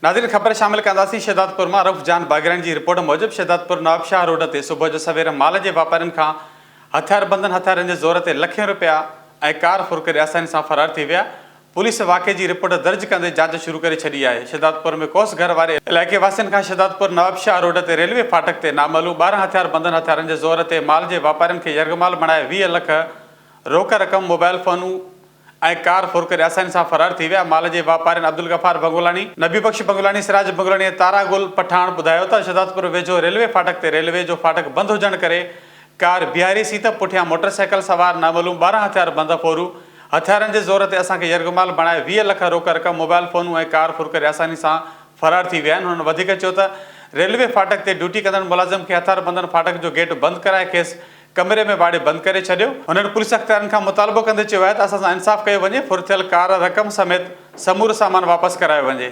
नाज़रीन ख़बर शामिल कंदासीं शहदादपुर में रऊफ़ जान बाग़रानी की रिपोर्ट मूजिब शहदादपुर नवाबशाह रोड ते सुबह जो सवेर माल के वापारियों का हथियारबंदन हथियारनि के ज़ोर ते लखें रुपया और कार फुर करे आसानी से फरार थी विया। पुलिस वाक़े की रिपोर्ट दर्ज कंदे जांच शुरू करे छड़ी है। शहदादपुर में कोस घर वाले इलाके वासियों का शहदादपुर नवाबशाह रोड ते रेलवे फाटक ते नामालूम 12 हथियारबंदन हथियारनि के ज़ोर ते माल के वापारियों के यरगमाल बनाए 20 लाख रोक रक़म मोबाइल फोनूं ऐं कार फुर करे आसानी से फरार थी विया। माल के वापारियों अब्दुल गफ़ार बंगुलानी, नबी बख्श बंगुलानी, सिराज बंगुलानी ऐं तारागुल पठाण ॿुधायो त शहदादपुर वेझो रेलवे फाटक ते रेलवे जो फाटक बंद हुजण करे कार बीहारी सी त पुठियां मोटरसाइकिल सवार नामालूम 12 हथियारबंद फोरू हथियारनि के ज़ोर ते असांखे यरगमाल बनाए 20 लाख रोक रक़म मोबाइल फोनूं ऐं कार फुर करे आसानी से फरार थी विया आहिनि। हुननि वधीक चयो त रेलवे फाटक ते ड्यूटी कंदड़ मुलाज़िम खे हथियारबंदन फाटक जो गेट बंद कराए खेसि कमरे में बाड़े बंद करे छॾियो। हुननि पुलिस अख़्तियारनि खां मुतालबो कंदे चयो आहे त असां सां इंसाफ़ कयो वञे, फुर थियल कार रक़म समेत समूरो सामान वापसि करायो वञे।